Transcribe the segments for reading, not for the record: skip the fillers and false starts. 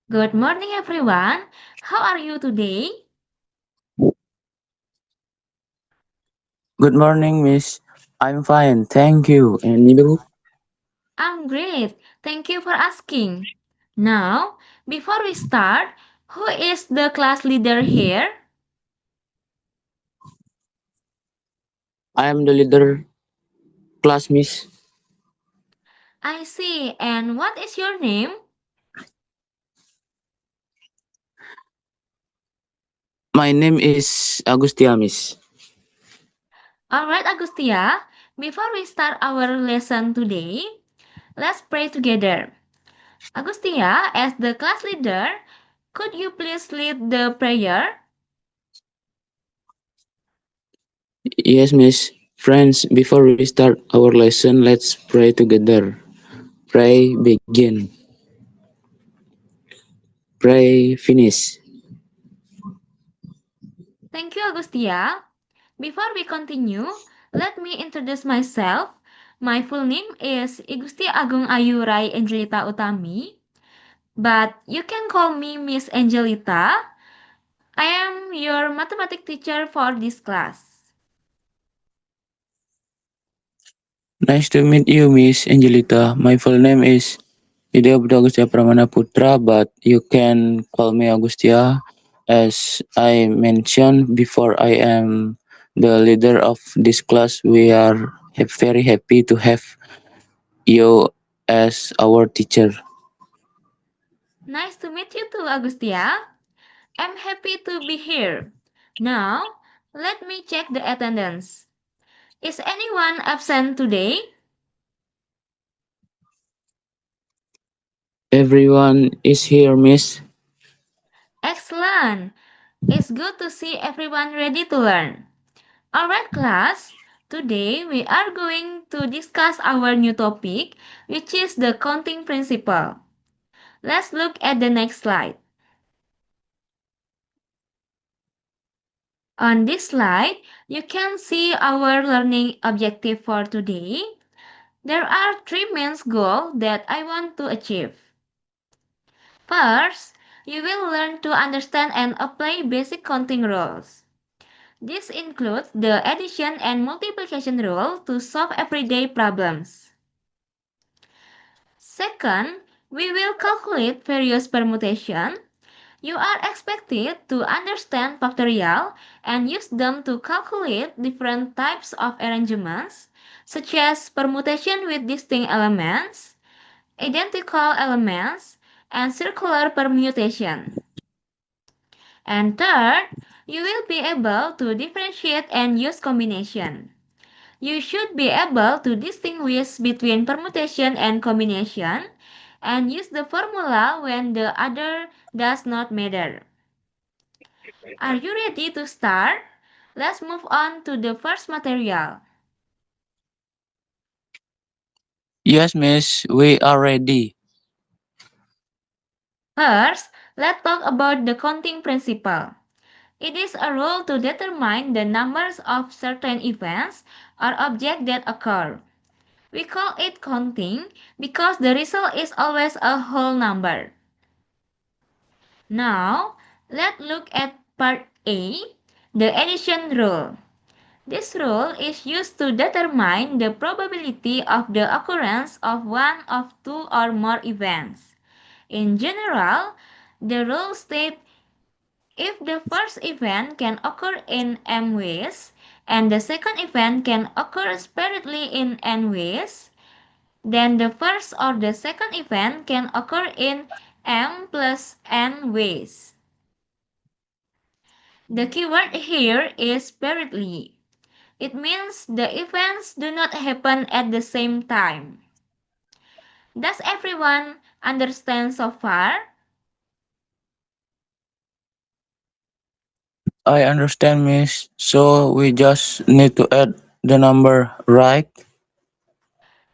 Good morning, everyone. How are you today? Good morning, Miss. I'm fine, thank you. And you? I'm great. Thank you for asking. Now, before we start, who is the class leader here? I am the leader class, Miss. I see. And what is your name? My name is Agustia, Miss. Alright, Agustia. Before we start our lesson today, let's pray together. Agustia, as the class leader, could you please lead the prayer? Yes, Miss. Friends, before we start our lesson, let's pray together. Pray begin. Pray finish. Thank you, Agustia. Before we continue, let me introduce myself. My full name is Igusti Agung Ayu Rai Angelita Utami, but you can call me Miss Angelita. I am your mathematics teacher for this class. Nice to meet you, Miss Angelita. My full name is Ideo Budi Agustia Pramana Putra, but you can call me Agustia. As I mentioned before, I am the leader of this class. We are very happy to have you as our teacher. Nice to meet you too, Agustia. I'm happy to be here. Now, let me check the attendance. Is anyone absent today? Everyone is here, Miss. Excellent! It's good to see everyone ready to learn. Alright, class. Today we are going to discuss our new topic, which is the counting principle. Let's look at the next slide. On this slide, you can see our learning objective for today. There are three main goals that I want to achieve. First, you will learn to understand and apply basic counting rules. This includes the addition and multiplication rule to solve everyday problems. Second, we will calculate various permutation. You are expected to understand factorial and use them to calculate different types of arrangements, such as permutation with distinct elements, identical elements, and circular permutation. And third, you will be able to differentiate and use combination. You should be able to distinguish between permutation and combination and use the formula when the other does not matter. Are you ready to start? Let's move on to the first material. Yes, Miss, we are ready. First, let's talk about the counting principle. It is a rule to determine the numbers of certain events or objects that occur. We call it counting because the result is always a whole number. Now, let's look at part A, the addition rule. This rule is used to determine the probability of the occurrence of one of two or more events. In general, the rule states if the first event can occur in m ways and the second event can occur separately in n ways, then the first or the second event can occur in m plus n ways. The keyword here is separately. It means the events do not happen at the same time. Does everyone understand so far? I understand, Miss. So we just need to add the number, right?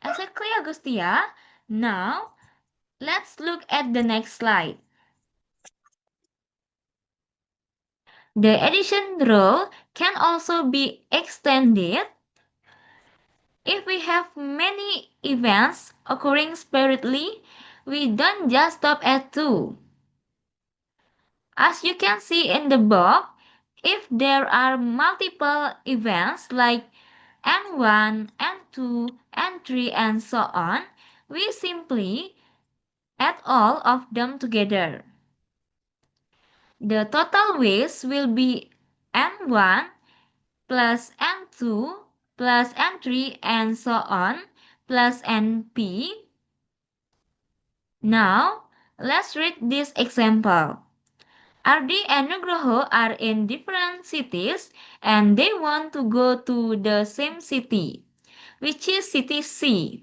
Exactly, Agustia. Now, let's look at the next slide. The addition rule can also be extended if we have many events occurring separately. We don't just stop at two. As you can see in the box, if there are multiple events like N1, N2, N3, and so on, we simply add all of them together. The total ways will be N1 plus N2 plus N3 and so on plus NP. Now, let's read this example. Ardi and Nugroho are in different cities and they want to go to the same city, which is city C.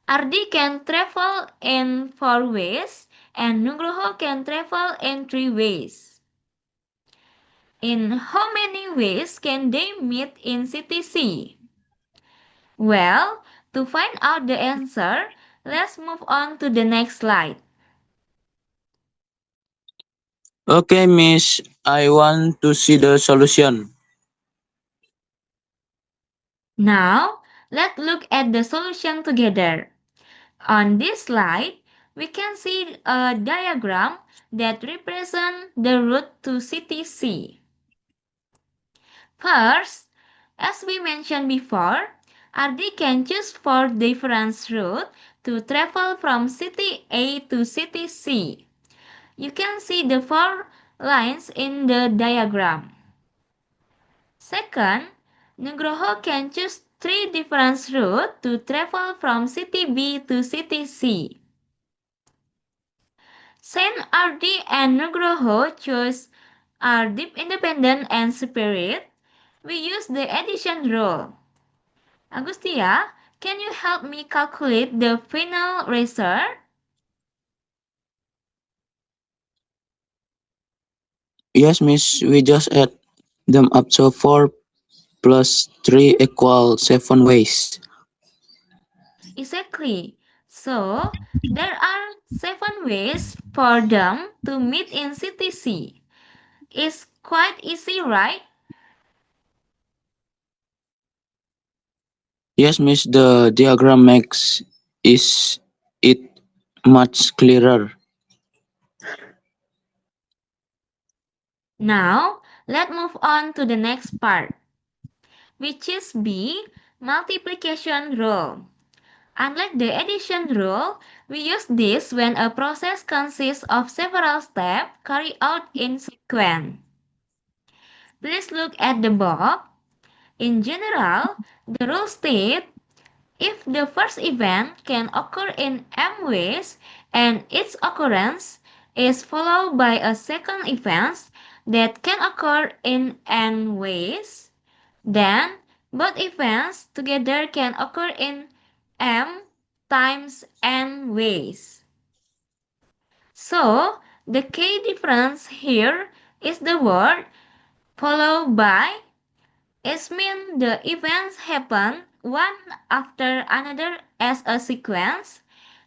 Ardi can travel in 4 ways and Nugroho can travel in 3 ways. In how many ways can they meet in city C? Well, to find out the answer, let's move on to the next slide. Okay, Miss, I want to see the solution. Now, let's look at the solution together. On this slide, we can see a diagram that represents the route to city C. First, as we mentioned before, Ardi can choose 4 different routes to travel from city A to city C. You can see the 4 lines in the diagram. Second, Nugroho can choose 3 different routes to travel from city B to city C. Saint Ardi and Nugroho choice are deep independent and spirit. We use the addition rule. Agustia, can you help me calculate the final result? Yes, Miss, we just add them up so 4 plus 3 equal 7 ways. Exactly. So, there are 7 ways for them to meet in city C. It's quite easy, right? Yes, Miss, the diagram makes is it much clearer. Now, let's move on to the next part, which is B, multiplication rule. Unlike the addition rule, we use this when a process consists of several steps carried out in sequence. Please look at the box. In general, the rule states if the first event can occur in m ways and its occurrence is followed by a second event that can occur in n ways, then both events together can occur in m times n ways. So, the key difference here is the word followed by. It means the events happen one after another as a sequence.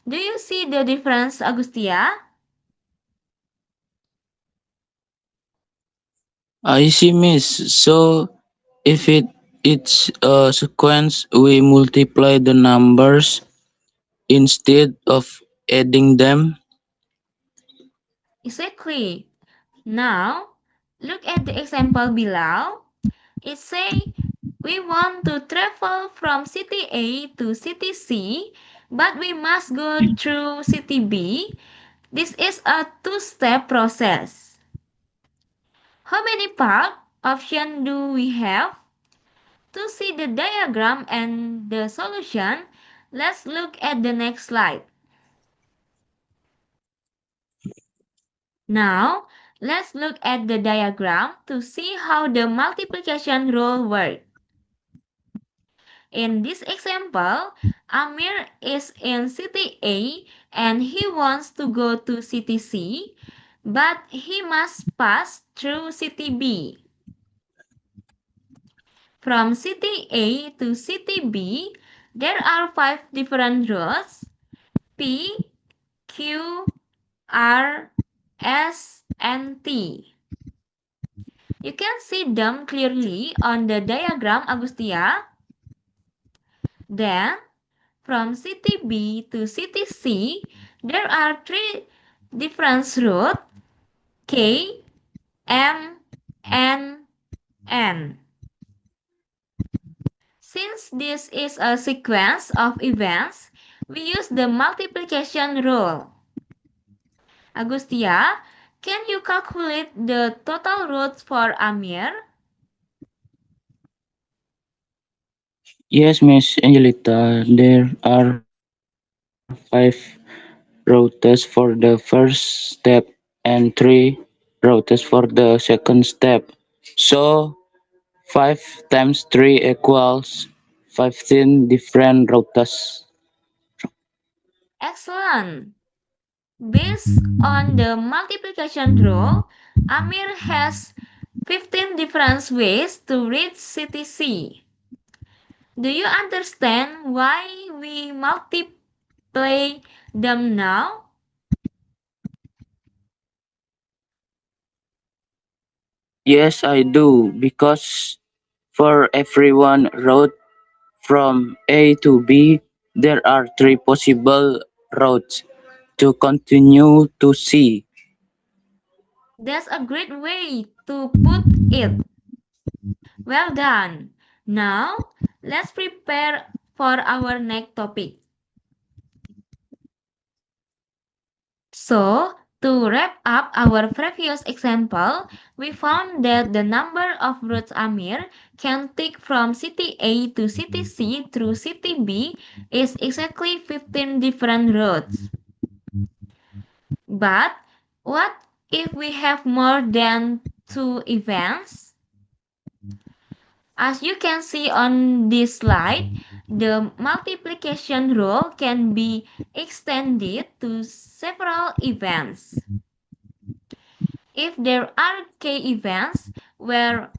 Do you see the difference, Agustia? I see, Miss. So if it's a sequence, we multiply the numbers instead of adding them. Exactly. Now, look at the example below. It says we want to travel from city A to city C, but we must go through city B. This is a two-step process. How many part option do we have? To see the diagram and the solution, let's look at the next slide. Now, let's look at the diagram to see how the multiplication rule works. In this example, Amir is in city A and he wants to go to city C, but he must pass through city B. From city A to city B, there are 5 different routes: P, Q, R, S, and T. You can see them clearly on the diagram, Agustia. Then, from city B to city C, there are 3 different routes: K, M, N, N. Since this is a sequence of events, we use the multiplication rule. Agustia, can you calculate the total roots for Amir? Yes, Miss Angelita, there are 5 routes for the first step and 3 routes for the second step. So 5 times 3 equals 15 different routes. Excellent. Based on the multiplication rule, Amir has 15 different ways to reach city C. Do you understand why we multiply them now? Yes, I do, because for every one route from A to B, there are 3 possible routes to continue to C. That's a great way to put it. Well done. Now, let's prepare for our next topic. So, to wrap up our previous example, we found that the number of routes Amir can take from city A to city C through city B is exactly 15 different routes. But what if we have more than two events? As you can see on this slide, the multiplication rule can be extended to several events. If there are k events where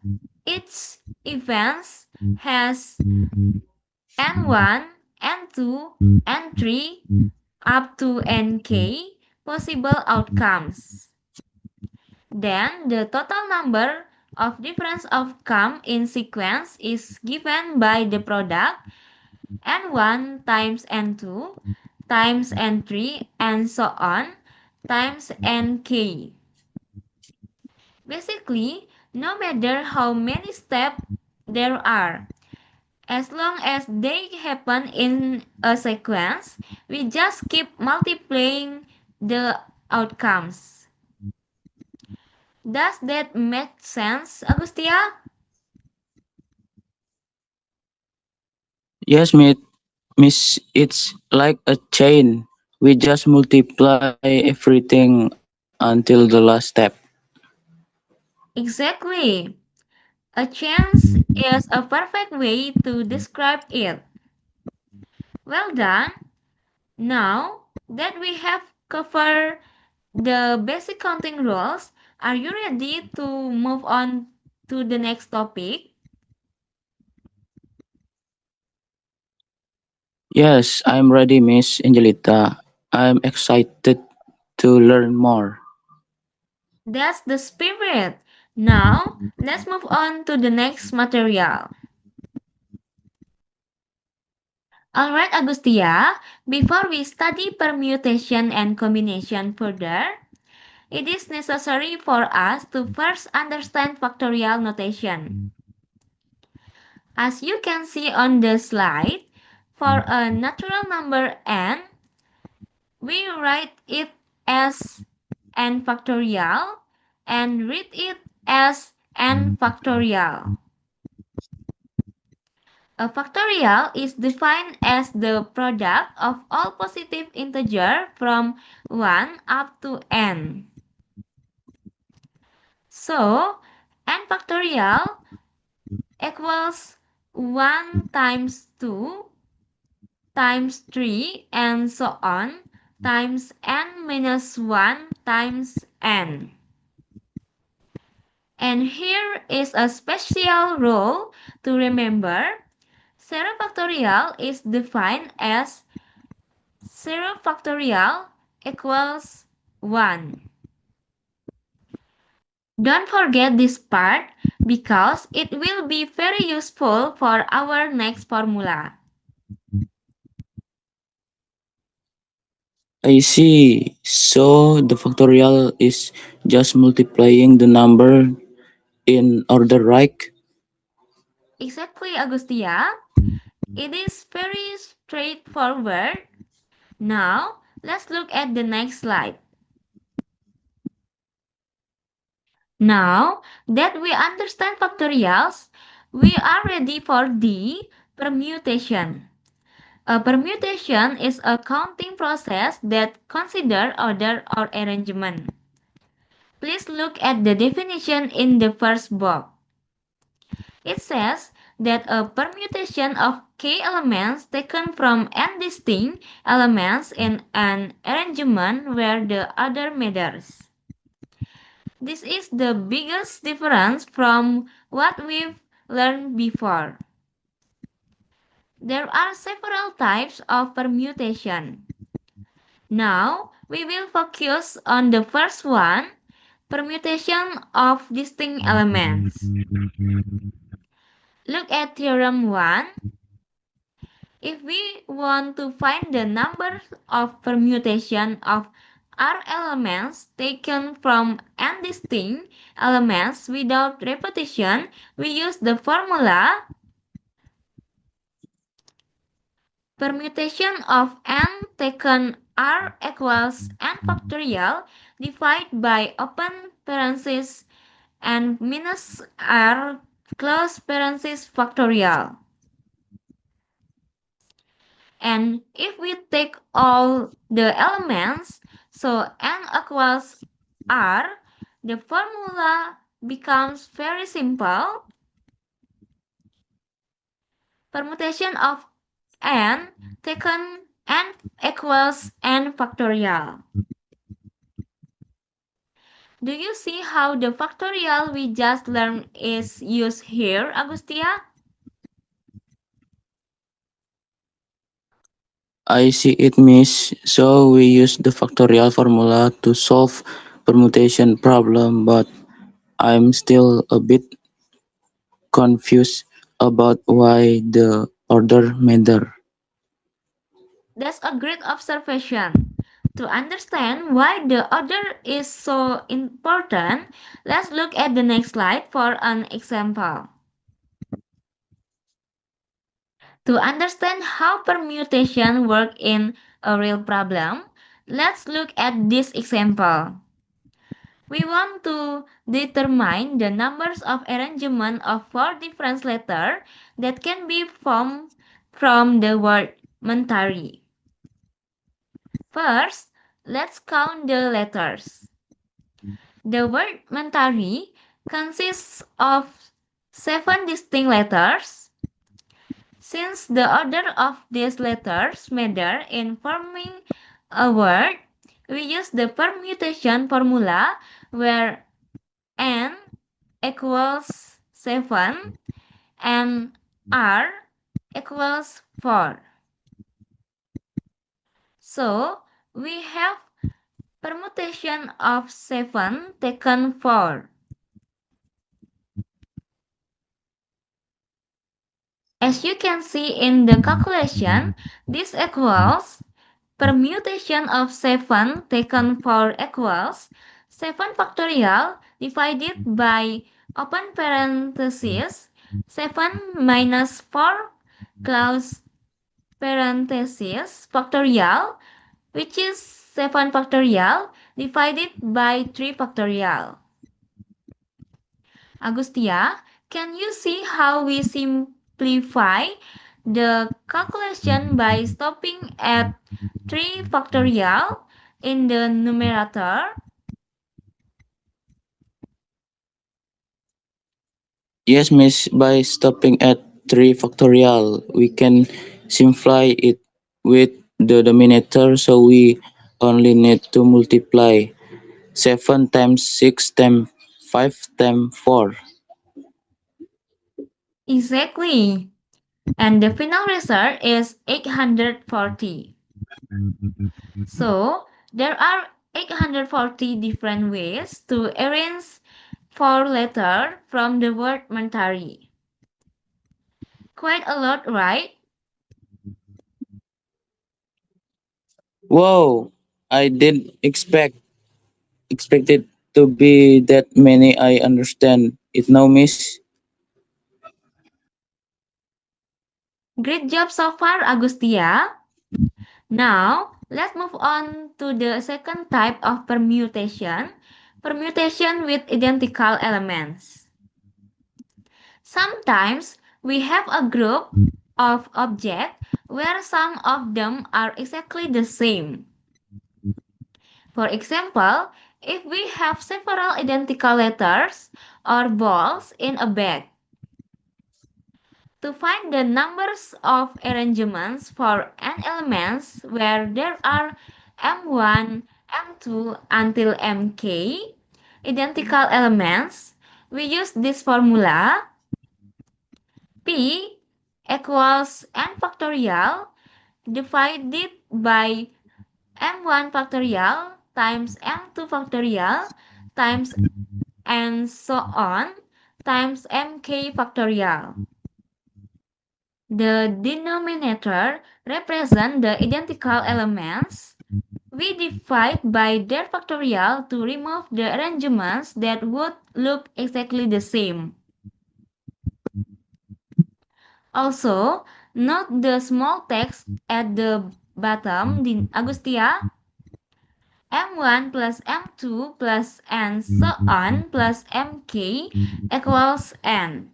each event has n1, n2, n3 up to nk possible outcomes, then the total number of difference outcome in sequence is given by the product n1 times n2 times n3 and so on times nk. Basically, no matter how many steps there are, as long as they happen in a sequence, we just keep multiplying the outcomes. Does that make sense, Agustia? Yes, Miss, it's like a chain. We just multiply everything until the last step. Exactly. A chance is a perfect way to describe it. Well done. Now that we have covered the basic counting rules, are you ready to move on to the next topic? Yes, I'm ready, Miss Angelita. I'm excited to learn more. That's the spirit. Now, let's move on to the next material. Alright, Agustia, before we study permutation and combination further, it is necessary for us to first understand factorial notation. As you can see on the slide, for a natural number n, we write it as n factorial and read it as n factorial. A factorial is defined as the product of all positive integers from 1 up to n. So, n factorial equals 1 times 2 times 3 and so on times n minus 1 times n. And here is a special rule to remember. 0 factorial is defined as 0 factorial equals 1. Don't forget this part because it will be very useful for our next formula. I see. So the factorial is just multiplying the number in order, right? Exactly, Agustia. It is very straightforward. Now, let's look at the next slide. Now that we understand factorials, we are ready for the permutation. A permutation is a counting process that considers order or arrangement. Please look at the definition in the first box. It says that a permutation of k elements taken from n distinct elements in an arrangement where the order matters. This is the biggest difference from what we've learned before. There are several types of permutation. Now, we will focus on the first one, permutation of distinct elements. Look at theorem 1. If we want to find the number of permutation of R elements taken from n distinct elements without repetition, we use the formula permutation of n taken R equals n factorial divided by open parenthesis and minus R close parenthesis factorial. And if we take all the elements, so n equals R, the formula becomes very simple. Permutation of n taken n equals n factorial. Do you see how the factorial we just learned is used here, Agustia? I see it, miss. So we use the factorial formula to solve permutation problem, but I'm still a bit confused about why the order matter. That's a great observation. To understand why the order is so important, let's look at the next slide for an example. To understand how permutation work in a real problem, let's look at this example. We want to determine the numbers of arrangement of four different letters that can be formed from the word mentari. First, let's count the letters. The word mentari consists of seven distinct letters. Since the order of these letters matter in forming a word, we use the permutation formula where n equals 7 and r equals 4. So, we have permutation of 7 taken 4. As you can see in the calculation, this equals permutation of 7 taken 4 equals 7 factorial divided by open parenthesis 7 minus 4 close parenthesis factorial, which is 7 factorial divided by 3 factorial. Agustia, can you see how we simplify the calculation by stopping at 3 factorial in the numerator? Yes, miss, by stopping at 3 factorial, we can simplify it with the denominator, so we only need to multiply 7 times 6 times 5 times 4. Exactly. And the final result is 840. So, there are 840 different ways to arrange four letters from the word mentari. Quite a lot, right? Wow! I did expect it to be that many. I understand it now, miss. Great job so far, Agustia. Now, let's move on to the second type of permutation, permutation with identical elements. Sometimes we have a group of objects where some of them are exactly the same. For example, if we have several identical letters or balls in a bag, to find the numbers of arrangements for n elements where there are m1, m2 until mk identical elements, we use this formula P equals n factorial divided by m1 factorial times m2 factorial times and so on times mk factorial. The denominator represents the identical elements. We divide by their factorial to remove the arrangements that would look exactly the same. Also, note the small text at the bottom, Agustia. M1 plus M2 plus and so on plus MK equals N.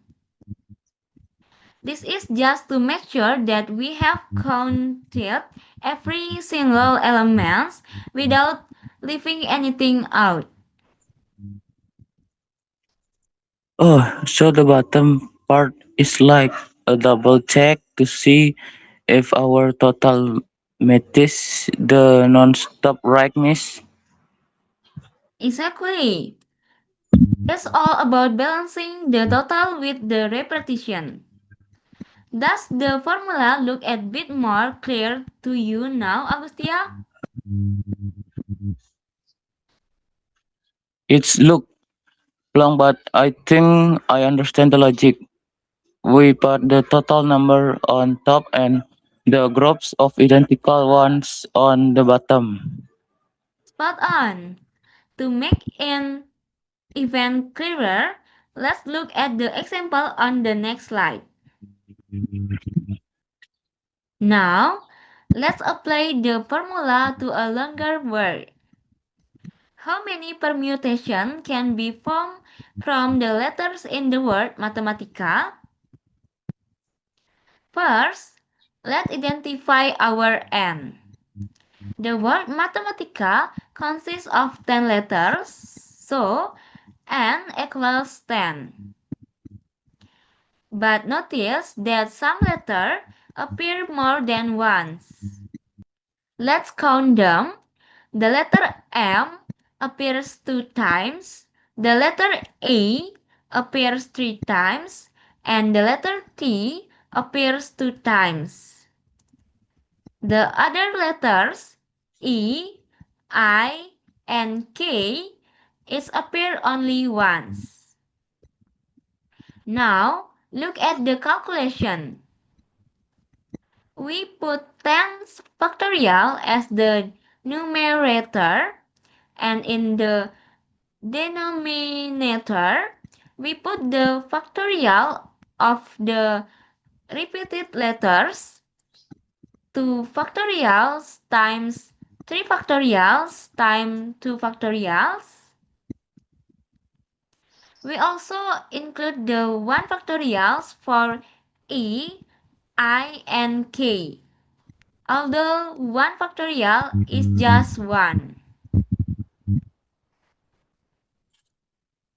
This is just to make sure that we have counted every single element without leaving anything out. Oh, so the bottom part is like a double check to see if our total matches the non-stop right, miss. Exactly. It's all about balancing the total with the repetition. Does the formula look a bit more clear to you now, Agustia? It's look long, but I think I understand the logic. We put the total number on top and the groups of identical ones on the bottom. Spot on. To make an even clearer, let's look at the example on the next slide. Now, let's apply the formula to a longer word. How many permutations can be formed from the letters in the word Mathematica? First, let's identify our N. The word Mathematica consists of 10 letters, so N equals 10. But notice that some letters appear more than once. Let's count them. The letter M appears 2 times, the letter A appears 3 times, and the letter T appears 2 times. The other letters E, I, and K is appear only once. Now, look at the calculation. We put 10 factorial as the numerator and in the denominator we put the factorial of the repeated letters 2 factorials times 3 factorials times 2 factorials. We also include the 1 factorials for E, I, and K, although 1 factorial is just 1.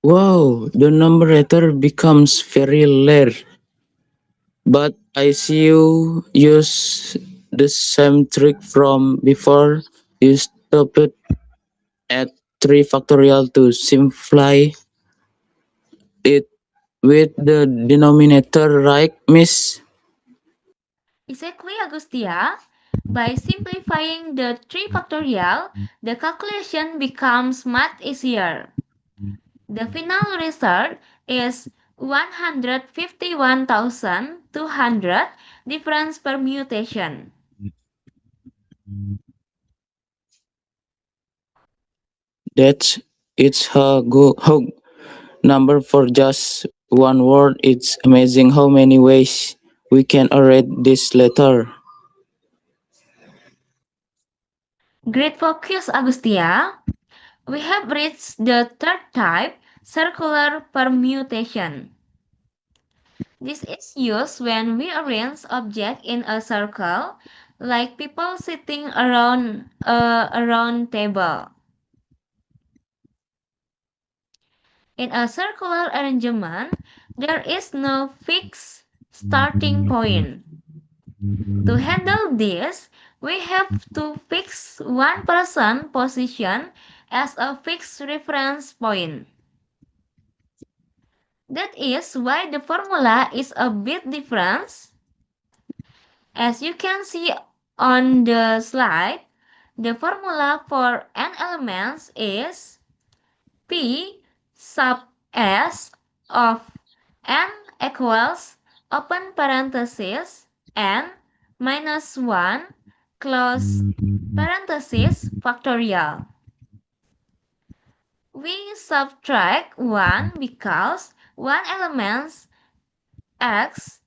Wow, the numerator becomes very rare, but I see you use the same trick from before. You stop it at 3 factorial to simplify it with the denominator, right, miss? Exactly, Agustia. By simplifying the 3 factorial, the calculation becomes much easier. The final result is 151,200 different permutation. That's it's a hug number for just one word. It's amazing how many ways we can read this letter. Great focus, Agustia. We have reached the third type, circular permutation. This is used when we arrange objects in a circle, like people sitting around a round table. In a circular arrangement, there is no fixed starting point. To handle this, we have to fix one person position as a fixed reference point. That is why the formula is a bit different. As you can see on the slide, the formula for n elements is P sub S of n equals open parenthesis n minus 1 close parenthesis factorial. We subtract 1 because one element acts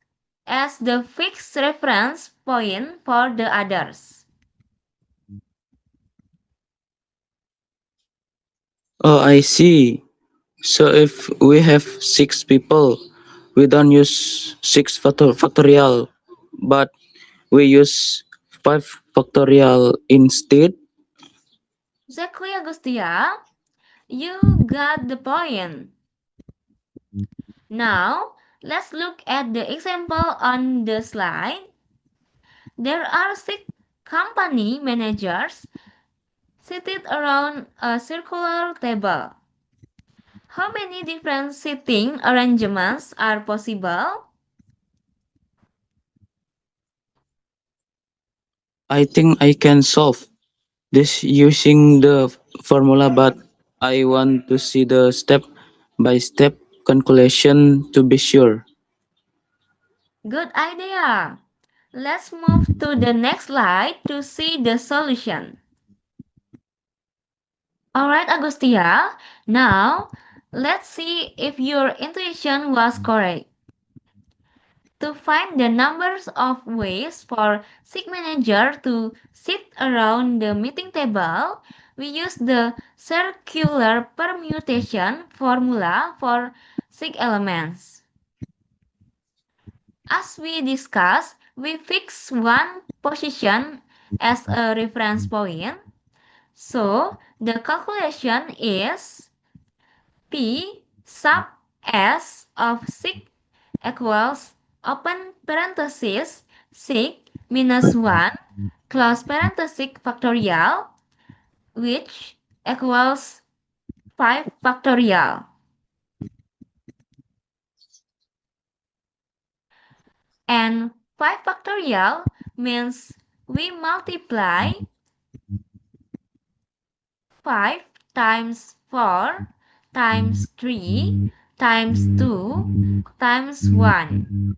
as the fixed reference point for the others. Oh, I see. So if we have six people, we don't use factorial, but we use 5 factorial instead. Exactly, Agustia. You got the point. Now, let's look at the example on the slide. There are six company managers seated around a circular table. How many different seating arrangements are possible? I think I can solve this using the formula, but I want to see the step by step calculation to be sure. Good idea. Let's move to the next slide to see the solution. Alright, Agustia. Now, let's see if your intuition was correct. To find the numbers of ways for SIG manager to sit around the meeting table, we use the circular permutation formula for SIG elements. As we discussed, we fix one position as a reference point. So the calculation is P sub S of SIG equals open parenthesis sig minus 1 close parenthesis factorial, which equals 5 factorial. And 5 factorial means we multiply 5 times 4 times 3 times 2 times 1.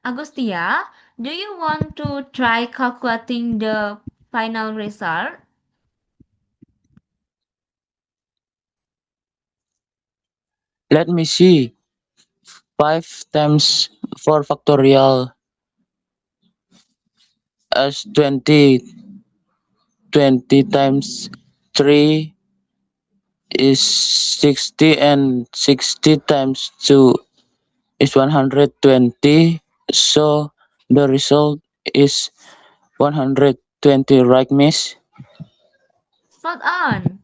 Agustia, do you want to try calculating the final result? Let me see. 5 times 4 factorial as 20. 20 times 3 is 60 and 60 times 2 is 120. So the result is 120, right, miss? Spot on.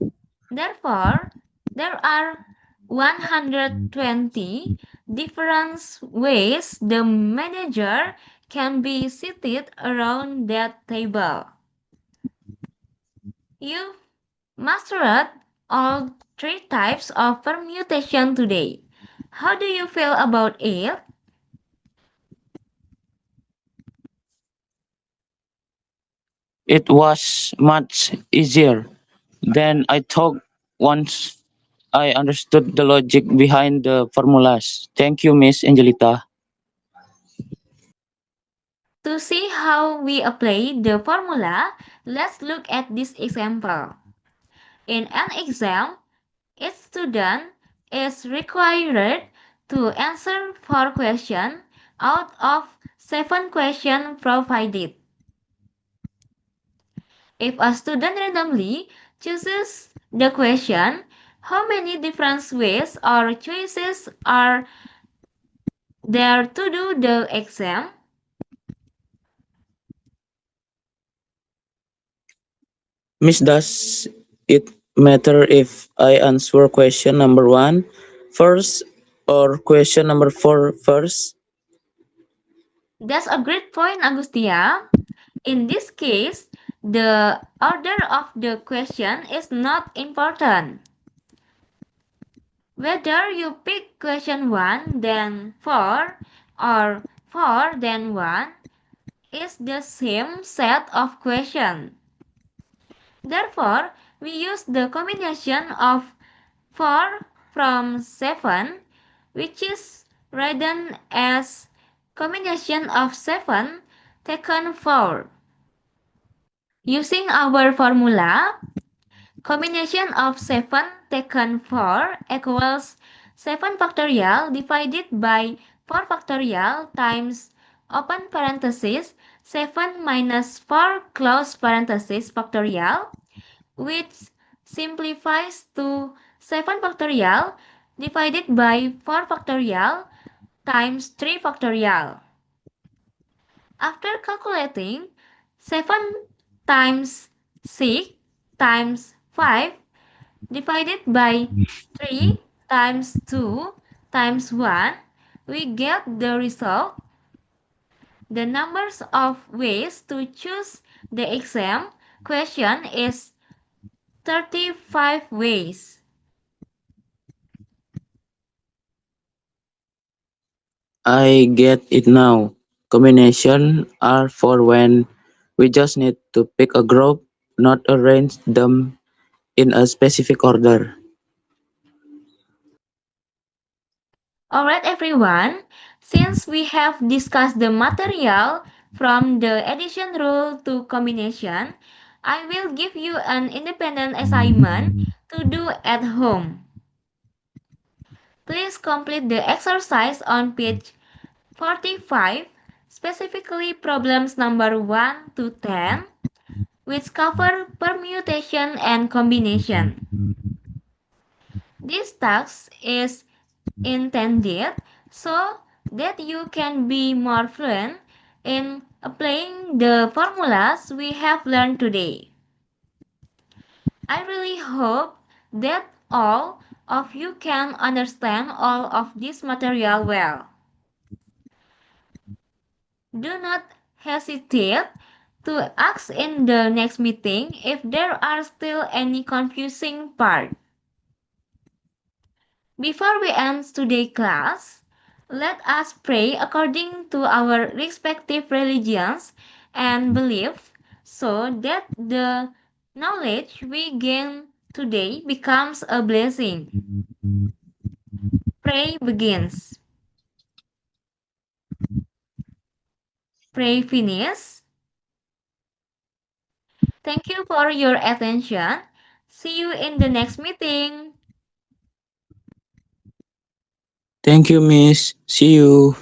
Therefore, there are 120 different ways the manager can be seated around that table. You've mastered all three types of permutation today. How do you feel about it? It was much easier than I thought once I understood the logic behind the formulas. Thank you, Miss Angelita. To see how we apply the formula, let's look at this example. In an exam, each student is required to answer 4 questions out of 7 questions provided. If a student randomly chooses the question, how many different ways or choices are there to do the exam? Miss, does it matter if I answer question number one first or question number four first? That's a great point, Agustia. In this case, the order of the question is not important. Whether you pick question 1 then 4 or 4 then 1 is the same set of questions. Therefore, we use the combination of 4 from 7, which is written as combination of 7 taken 4. Using our formula, combination of 7 taken 4 equals 7 factorial divided by 4 factorial times open parenthesis 7 minus 4 close parenthesis factorial, which simplifies to 7 factorial divided by 4 factorial times 3 factorial. After calculating 7 times 6 times 5 divided by 3 times 2 times 1, we get the result. The numbers of ways to choose the exam question is 35 ways. I get it now. Combination are for when we just need to pick a group, not arrange them in a specific order. Alright everyone, since we have discussed the material from the addition rule to combination, I will give you an independent assignment to do at home. Please complete the exercise on page 45, specifically problems number 1 to 10, which cover permutation and combination. This task is intended so that you can be more fluent in applying the formulas we have learned today. I really hope that all of you can understand all of this material well. Do not hesitate to ask in the next meeting if there are still any confusing parts. Before we end today's class, let us pray according to our respective religions and beliefs so that the knowledge we gain today becomes a blessing. Pray begins. Pray finish. Thank you for your attention. See you in the next meeting. Thank you, Miss. See you.